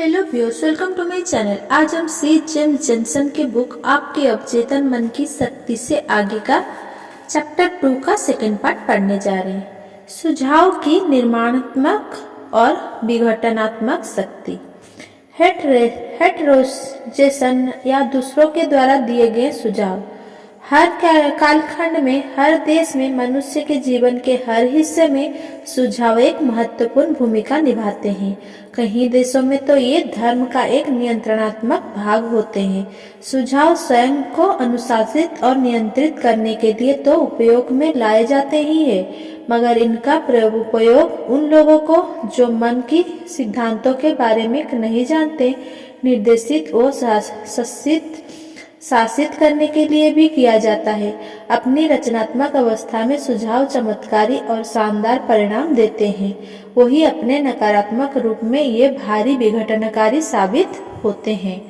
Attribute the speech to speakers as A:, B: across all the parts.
A: Hello viewers, welcome to my channel. आज हम C James Jensen की बुक आपके अवचेतन मन की शक्ति से आगे का चैप्टर 2 का सेकंड पार्ट पढ़ने जा रहे हैं। सुझाव की निर्माणात्मक और विघटनात्मक शक्ति। हेटरोजेशन या दूसरों के द्वारा दिए गए सुझाव हर कालखंड में, हर देश में, मनुष्य के जीवन के हर हिस्से में सुझाव एक महत्वपूर्ण भूमिका निभाते हैं। कई देशों में तो ये धर्म का एक नियंत्रणात्मक भाग होते हैं। सुझाव स्वयं को अनुशासित और नियंत्रित करने के लिए तो उपयोग में लाए जाते ही है, मगर इनका उपयोग उन लोगों को जो मन की सिद्धांतों के बारे में नहीं जानते, निर्देशित और शासित करने के लिए भी किया जाता है। अपनी रचनात्मक अवस्था में सुझाव चमत्कारी और शानदार परिणाम देते हैं, वही अपने नकारात्मक रूप में ये भारी विघटनकारी साबित होते हैं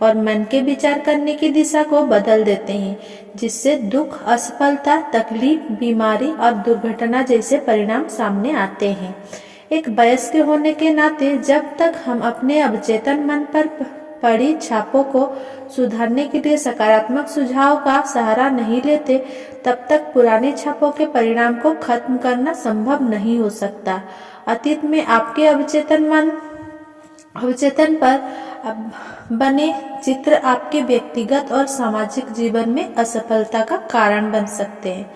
A: और मन के विचार करने की दिशा को बदल देते हैं, जिससे दुख, असफलता, तकलीफ, बीमारी और दुर्घटना जैसे परिणाम सामने आते हैं। एक वयस्क होने के नाते जब तक हम अपने अवचेतन मन पर पड़ी छापों को सुधारने के लिए सकारात्मक सुझाव का सहारा नहीं लेते, तब तक पुरानी छापों के परिणाम को खत्म करना संभव नहीं हो सकता। अतीत में आपके अवचेतन पर बने चित्र आपके व्यक्तिगत और सामाजिक जीवन में असफलता का कारण बन सकते हैं।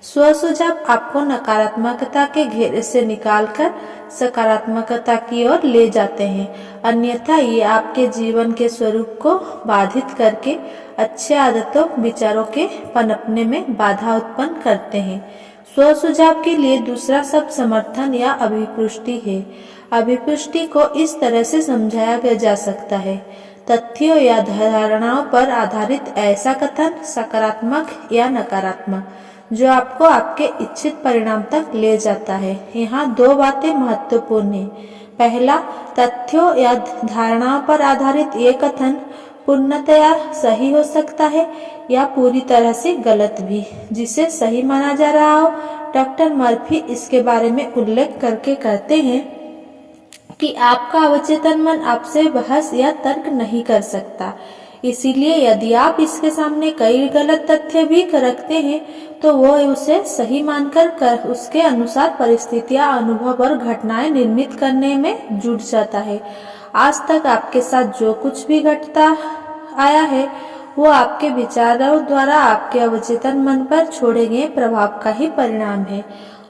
A: स्व सुझाव आपको नकारात्मकता के घेरे से निकालकर सकारात्मकता की ओर ले जाते हैं, अन्यथा ये आपके जीवन के स्वरूप को बाधित करके अच्छे आदतों, विचारों के पनपने में बाधा उत्पन्न करते हैं। स्व सुझाव के लिए दूसरा शब्द समर्थन या अभिपुष्टि है। अभिपुष्टि को इस तरह से समझाया जा सकता है: तथ्यों या धारणाओं पर आधारित ऐसा कथन, सकारात्मक या नकारात्मक, जो आपको आपके इच्छित परिणाम तक ले जाता है। यहाँ दो बातें महत्वपूर्ण हैं। पहला, तथ्यों या धारणाओं पर आधारित ये कथन पूर्णतया सही हो सकता है या पूरी तरह से गलत भी। जिसे सही माना जा रहा हो, डॉक्टर मर्फी इसके बारे में उल्लेख करके कहते हैं कि आपका अवचेतन मन आपसे बहस या तर्क नहीं कर सकता। इसीलिए यदि आप इसके सामने कई गलत तथ्य भी रखते हैं, तो वो उसे सही मानकर उसके अनुसार परिस्थितियां, अनुभव और घटनाएं निर्मित करने में जुट जाता है। आज तक आपके साथ जो कुछ भी घटता आया है, वो आपके विचारों द्वारा आपके अवचेतन मन पर छोड़े गए प्रभाव का ही परिणाम है।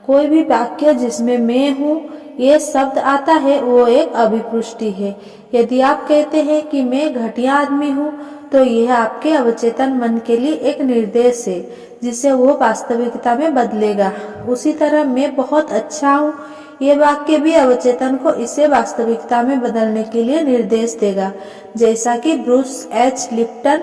A: कोई भी वाक्य जिसमें मैं हूँ ये शब्द आता है, वो एक अभिपुष्टि है। यदि आप कहते हैं कि मैं घटिया आदमी हूँ, तो यह आपके अवचेतन मन के लिए एक निर्देश है, जिसे वो वास्तविकता में बदलेगा। उसी तरह मैं बहुत अच्छा हूँ, ये वाक्य भी अवचेतन को इसे वास्तविकता में बदलने के लिए निर्देश देगा, जैसा कि ब्रूस एच लिप्टन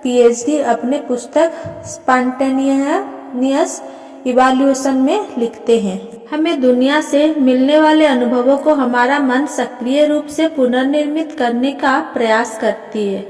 A: पीएचडी अपने पुस्तक स्पॉन्टेनियस इवैल्यूएशन में लिखते हैं। हमें दुनिया से मिलने वाले अनुभवों को हमारा मन सक्रिय रूप से पुनर्निर्मित करने का प्रयास करती है।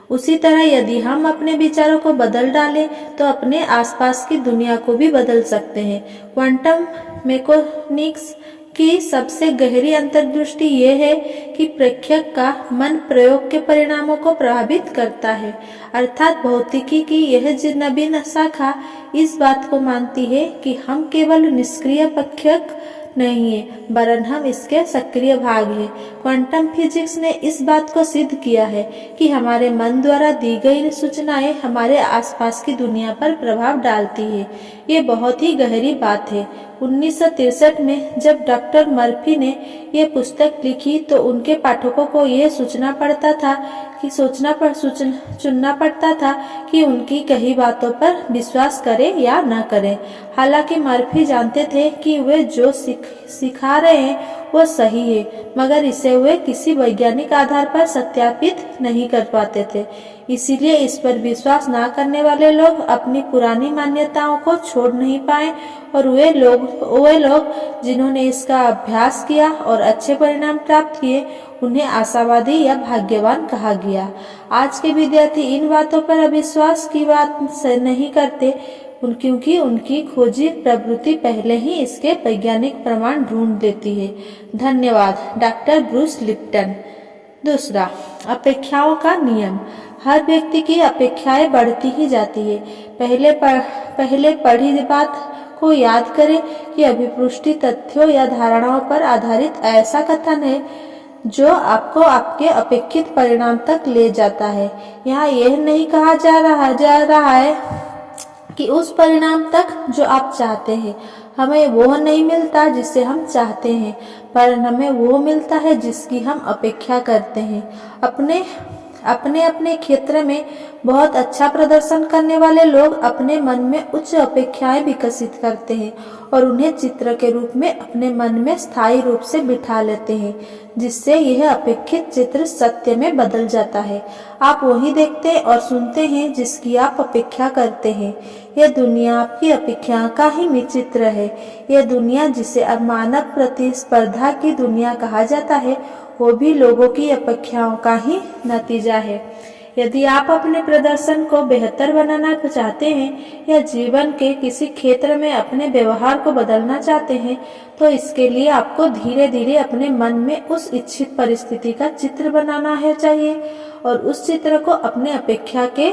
A: उसी तरह यदि हम अपने विचारों को बदल डालें, तो अपने आसपास की दुनिया को भी बदल सकते हैं। क्वांटम मैकेनिक्स की सबसे गहरी अंतर्दृष्टि ये है कि प्रेक्षक का मन प्रयोग के परिणामों को प्रभावित करता है। अर्थात भौतिकी की यह नवीन शाखा इस बात को मानती है कि हम केवल निष्क्रिय प्रेक्षक नहीं है, वरन हम इसके सक्रिय भाग हैं। क्वांटम फिजिक्स ने इस बात को सिद्ध किया है कि हमारे मन द्वारा दी गई सूचनाएं हमारे आसपास की दुनिया पर प्रभाव डालती है। ये बहुत ही गहरी बात है। 1963 में जब डॉक्टर मर्फी ने ये पुस्तक लिखी, तो उनके पाठकों को ये चुनना पड़ता था कि उनकी कही बातों पर विश्वास करें या न करें। हालांकि मर्फी जानते थे कि वे जो सिखा रहे हैं वो सही है, मगर इसे वे किसी वैज्ञानिक आधार पर सत्यापित नहीं कर पाते थे। इसीलिए इस पर विश्वास न करने वाले लोग अपनी पुरानी मान्यताओं को छोड़ नहीं पाए, और वे लोग जिन्होंने इसका अभ्यास किया और अच्छे परिणाम प्राप्त किए, उन्हें आशावादी या भाग्यवान कहा गया। आज के विद्यार्थी इन बातों पर अविश्वास की बात नहीं करते, क्योंकि उनकी खोजी प्रवृत्ति पहले ही इसके वैज्ञानिक प्रमाण ढूंढ देती है। धन्यवाद, डॉक्टर ब्रूस लिप्टन। दूसरा, अपेक्षाओं का नियम। हर व्यक्ति की अपेक्षाएं बढ़ती ही जाती है। पहले पढ़ी बात को याद करें कि अभिपुष्टि तथ्यों या धारणाओं पर आधारित ऐसा कथन है जो आपको आपके अपेक्षित परिणाम तक ले जाता है। यहाँ यह नहीं कहा जा रहा है कि उस परिणाम तक जो आप चाहते हैं हमें वो नहीं मिलता जिसे हम चाहते हैं, पर हमें वो मिलता है जिसकी हम अपेक्षा करते हैं। अपने क्षेत्र में बहुत अच्छा प्रदर्शन करने वाले लोग अपने मन में उच्च अपेक्षाएं विकसित करते हैं और उन्हें चित्र के रूप में अपने मन में स्थायी रूप से बिठा लेते हैं, जिससे यह अपेक्षित चित्र सत्य में बदल जाता है। आप वही देखते और सुनते हैं जिसकी आप अपेक्षा करते हैं। यह दुनिया आपकी अपेक्षा का ही चित्र है। यह दुनिया जिसे अब मानव प्रतिस्पर्धा की दुनिया कहा जाता है, वो भी लोगों की अपेक्षाओं का ही नतीजा है। यदि आप अपने प्रदर्शन को बेहतर बनाना चाहते हैं या जीवन के किसी क्षेत्र में अपने व्यवहार को बदलना चाहते हैं, तो इसके लिए आपको धीरे धीरे अपने मन में उस इच्छित परिस्थिति का चित्र बनाना है चाहिए और उस चित्र को अपने अपेक्षा के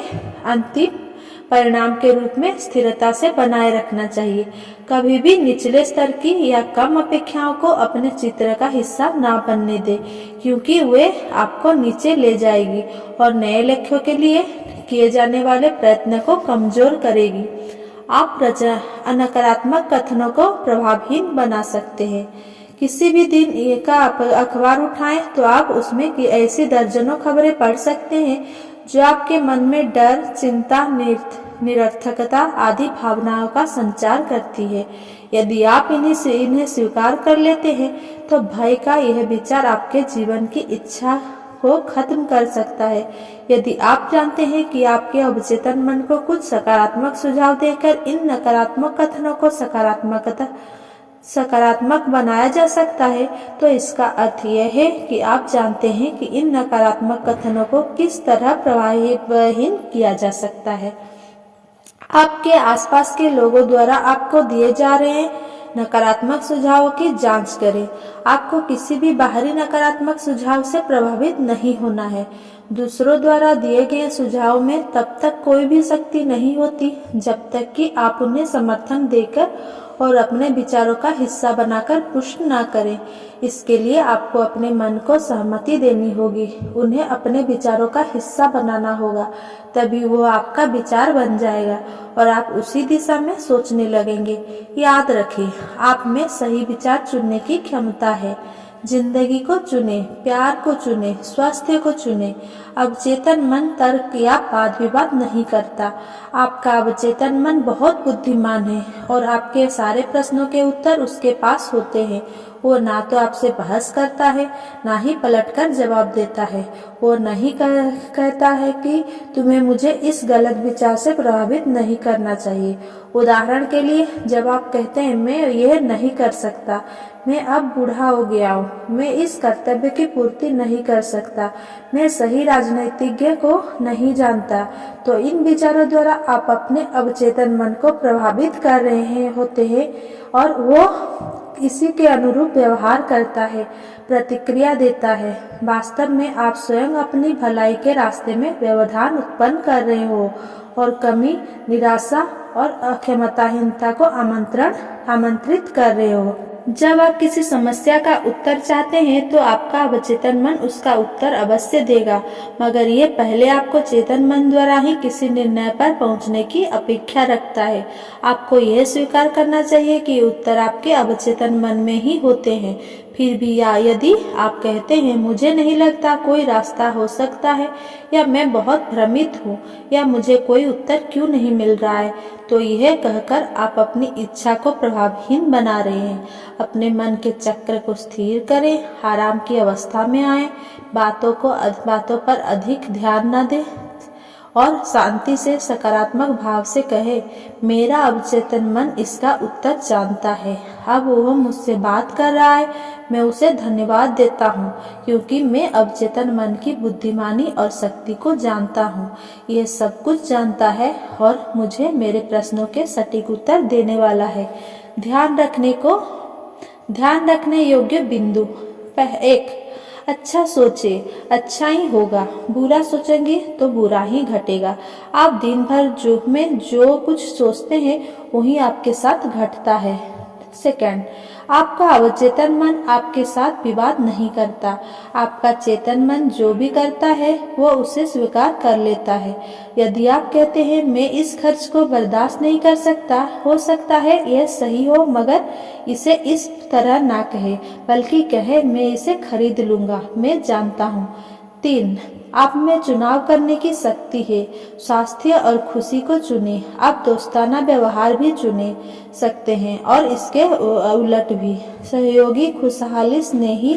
A: अंतिम परिणाम के रूप में स्थिरता से बनाए रखना चाहिए। कभी भी निचले स्तर की या कम अपेक्षाओं को अपने चित्र का हिस्सा ना बनने दे, क्योंकि वे आपको नीचे ले जाएगी और नए लक्ष्यों के लिए किए जाने वाले प्रयत्न को कमजोर करेगी। आप नकारात्मक कथनों को प्रभावहीन बना सकते हैं। किसी भी दिन का अखबार उठाएं तो आप उसमें की ऐसी दर्जनों खबरें पढ़ सकते हैं जो आपके मन में डर, चिंता, निरर्थकता आदि भावनाओं का संचार करती है। यदि आप इन्हें स्वीकार कर लेते हैं तो भय का यह विचार आपके जीवन की इच्छा को खत्म कर सकता है। यदि आप जानते हैं कि आपके अवचेतन मन को कुछ सकारात्मक सुझाव देकर इन नकारात्मक कथनों को सकारात्मक बनाया जा सकता है, तो इसका अर्थ यह है कि आप जानते हैं कि इन नकारात्मक कथनों को किस तरह प्रभावहीन किया जा सकता है। आपके आसपास के लोगों द्वारा आपको दिए जा रहे नकारात्मक सुझावों की जांच करें। आपको किसी भी बाहरी नकारात्मक सुझाव से प्रभावित नहीं होना है। दूसरों द्वारा दिए गए सुझाव में तब तक कोई भी शक्ति नहीं होती जब तक कि आप उन्हें समर्थन देकर और अपने विचारों का हिस्सा बनाकर पुष्ट ना करें। इसके लिए आपको अपने मन को सहमति देनी होगी, उन्हें अपने विचारों का हिस्सा बनाना होगा, तभी वो आपका विचार बन जाएगा और आप उसी दिशा में सोचने लगेंगे। याद रखें, आप में सही विचार चुनने की क्षमता है। जिंदगी को चुने, प्यार को चुने, स्वास्थ्य को चुने। अवचेतन मन तर्क या वाद विवाद नहीं करता। आपका अवचेतन मन बहुत बुद्धिमान है और आपके सारे प्रश्नों के उत्तर उसके पास होते हैं। वो ना तो आपसे बहस करता है, ना ही पलटकर जवाब देता है। वो नहीं कहता है कि तुम्हें मुझे इस गलत विचार से प्रभावित नहीं करना चाहिए। उदाहरण के लिए, जब आप कहते हैं मैं यह नहीं कर सकता, मैं अब बूढ़ा हो गया हूँ, मैं इस कर्तव्य की पूर्ति नहीं कर सकता, मैं सही राजनीतिज्ञ को नहीं जानता, तो इन विचारों द्वारा आप अपने अवचेतन मन को प्रभावित कर रहे होते हैं और वो इसी के अनुरूप व्यवहार करता है, प्रतिक्रिया देता है। वास्तव में आप स्वयं अपनी भलाई के रास्ते में व्यवधान उत्पन्न कर रहे हो और कमी, निराशा और अक्षमताहीनता को आमंत्रित कर रहे हो। जब आप किसी समस्या का उत्तर चाहते हैं तो आपका अवचेतन मन उसका उत्तर अवश्य देगा, मगर ये पहले आपको चेतन मन द्वारा ही किसी निर्णय पर पहुंचने की अपेक्षा रखता है। आपको यह स्वीकार करना चाहिए कि उत्तर आपके अवचेतन मन में ही होते हैं। फिर भी यदि आप कहते हैं मुझे नहीं लगता कोई रास्ता हो सकता है, या मैं बहुत भ्रमित हूँ, या मुझे कोई उत्तर क्यों नहीं मिल रहा है, तो यह कहकर आप अपनी इच्छा को प्रभावहीन बना रहे हैं। अपने मन के चक्र को स्थिर करें, आराम की अवस्था में आए, बातों पर अधिक ध्यान न दें और शांति से सकारात्मक भाव से कहे, मेरा अवचेतन मन इसका उत्तर जानता है। अब वह मुझसे बात कर रहा है, मैं उसे धन्यवाद देता हूँ, क्योंकि मैं अवचेतन मन की बुद्धिमानी और शक्ति को जानता हूँ। यह सब कुछ जानता है और मुझे मेरे प्रश्नों के सटीक उत्तर देने वाला है। ध्यान रखने योग्य बिंदु 1, अच्छा सोचे, अच्छा ही होगा, बुरा सोचेंगे तो बुरा ही घटेगा। आप दिन भर जो कुछ सोचते हैं वही आपके साथ घटता है। सेकंड, आपका अवचेतन मन आपके साथ विवाद नहीं करता। आपका चेतन मन जो भी करता है वो उसे स्वीकार कर लेता है। यदि आप कहते हैं मैं इस खर्च को बर्दाश्त नहीं कर सकता, हो सकता है यह सही हो, मगर इसे इस तरह ना कहे, बल्कि कहे मैं इसे खरीद लूंगा, मैं जानता हूँ। 3, आप में चुनाव करने की शक्ति है। स्वास्थ्य और खुशी को चुने। आप दोस्ताना व्यवहार भी चुने सकते हैं और इसके उलट भी। सहयोगी, खुशहाली, स्नेही,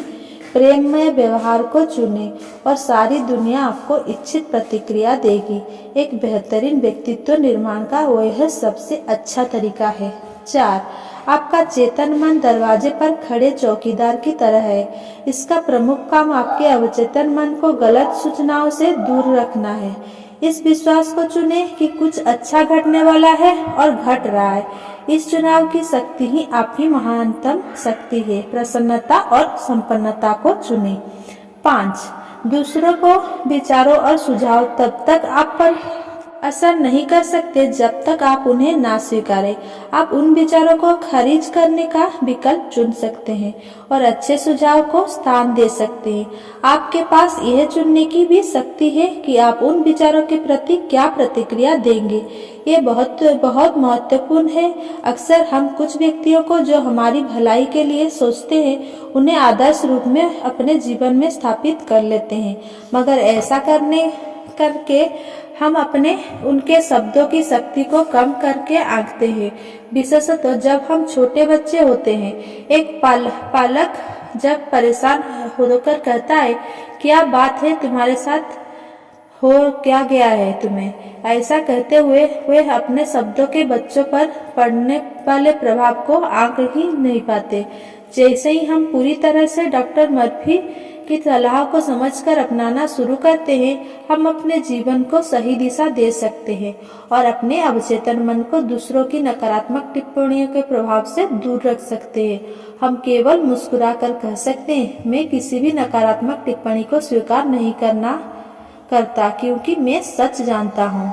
A: प्रेममय व्यवहार को चुने और सारी दुनिया आपको इच्छित प्रतिक्रिया देगी। एक बेहतरीन व्यक्तित्व निर्माण का वह सबसे अच्छा तरीका है। 4, आपका चेतन मन दरवाजे पर खड़े चौकीदार की तरह है। इसका प्रमुख काम आपके अवचेतन मन को गलत सूचनाओं से दूर रखना है। इस विश्वास को चुने कि कुछ अच्छा घटने वाला है और घट रहा है। इस चुनाव की शक्ति ही आपकी महानतम शक्ति है। प्रसन्नता और संपन्नता को चुने। 5, दूसरों को विचारों और सुझाव तब तक आप पर असर नहीं कर सकते जब तक आप उन्हें ना स्वीकारें। आप उन विचारों को खारिज करने का विकल्प चुन सकते हैं और अच्छे सुझाव को स्थान दे सकते हैं। आपके पास यह चुनने की भी शक्ति है कि आप उन विचारों के प्रति क्या प्रतिक्रिया देंगे। ये बहुत बहुत महत्वपूर्ण है। अक्सर हम कुछ व्यक्तियों को जो हमारी भलाई के लिए सोचते हैं उन्हें आदर्श रूप में अपने जीवन में स्थापित कर लेते हैं, मगर ऐसा करके हम उनके शब्दों की शक्ति को कम करके आंकते हैं। विशेषतः जब हम छोटे बच्चे होते हैं। एक पालक जब परेशान होकर कहता है क्या बात है, तुम्हारे साथ हो क्या गया है तुम्हें, ऐसा कहते हुए वे अपने शब्दों के बच्चों पर पड़ने वाले प्रभाव को आंक ही नहीं पाते। जैसे ही हम पूरी तरह से डॉक्टर मर्फी की सलाह को समझकर अपनाना शुरू करते हैं, हम अपने जीवन को सही दिशा दे सकते हैं और अपने अवचेतन मन को दूसरों की नकारात्मक टिप्पणियों के प्रभाव से दूर रख सकते हैं। हम केवल मुस्कुराकर कह सकते हैं मैं किसी भी नकारात्मक टिप्पणी को स्वीकार नहीं करता क्योंकि मैं सच जानता हूँ।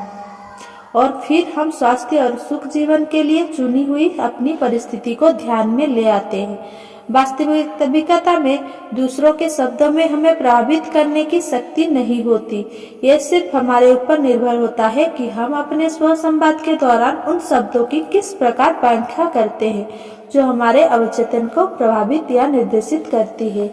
A: और फिर हम स्वास्थ्य और सुख जीवन के लिए चुनी हुई अपनी परिस्थिति को ध्यान में ले आते हैं। वास्तविकता में दूसरों के शब्दों में हमें प्रभावित करने की शक्ति नहीं होती। यह सिर्फ हमारे ऊपर निर्भर होता है कि हम अपने स्व संवाद के दौरान उन शब्दों की किस प्रकार व्याख्या करते हैं जो हमारे अवचेतन को प्रभावित या निर्देशित करती है।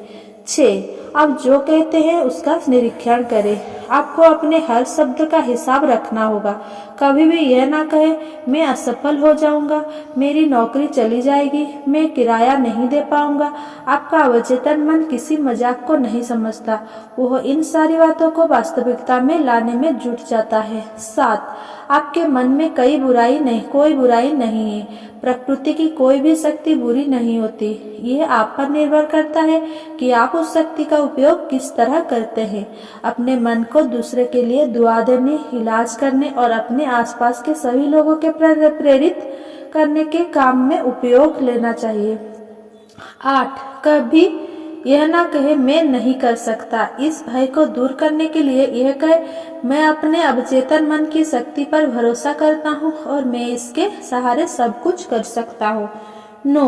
A: 6, आप जो कहते हैं उसका निरीक्षण करें। आपको अपने हर शब्द का हिसाब रखना होगा। कभी भी यह ना कहे मैं असफल हो जाऊंगा, मेरी नौकरी चली जाएगी, मैं किराया नहीं दे पाऊंगा। आपका अवचेतन मन किसी मजाक को नहीं समझता, वह इन सारी बातों को वास्तविकता में लाने में जुट जाता है। 7, आपके मन में कोई बुराई नहीं है। प्रकृति की कोई भी शक्ति बुरी नहीं होती। यह आप पर निर्भर करता है कि आप उस शक्ति का उपयोग किस तरह करते हैं। अपने मन को दूसरे के लिए दुआ देने, इलाज करने और अपने आसपास के सभी लोगों के प्रेरित करने के काम में उपयोग लेना चाहिए। 8, कभी यह ना कहे मैं नहीं कर सकता। इस भय को दूर करने के लिए यह कहे मैं अपने अवचेतन मन की शक्ति पर भरोसा करता हूँ और मैं इसके सहारे सब कुछ कर सकता हूँ। 9,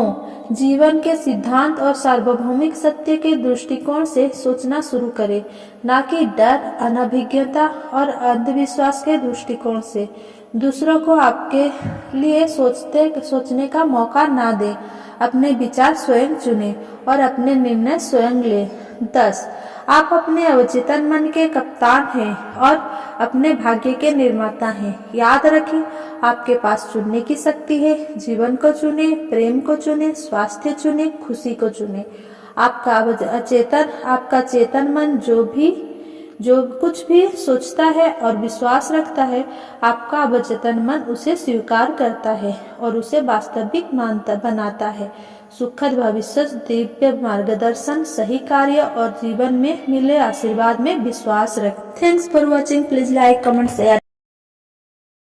A: जीवन के सिद्धांत और सार्वभौमिक सत्य के दृष्टिकोण से सोचना शुरू करें, न कि डर, अनभिज्ञता और अंधविश्वास के दृष्टिकोण से। दूसरों को आपके लिए सोचने का मौका ना दें। अपने विचार स्वयं चुनें और अपने निर्णय स्वयं लें। 10, आप अपने अवचेतन मन के कप्तान हैं और अपने भाग्य के निर्माता हैं। याद रखें आपके पास चुनने की शक्ति है। जीवन को चुने, प्रेम को चुने, स्वास्थ्य चुने, खुशी को चुने। आपका चेतन मन जो कुछ भी सोचता है और विश्वास रखता है, आपका अवचेतन मन उसे स्वीकार करता है और उसे वास्तविक बनाता है। सुखद भविष्य, दिव्य मार्गदर्शन, सही कार्य और जीवन में मिले आशीर्वाद में विश्वास रखें। Thanks for watching. Please like, comment, share.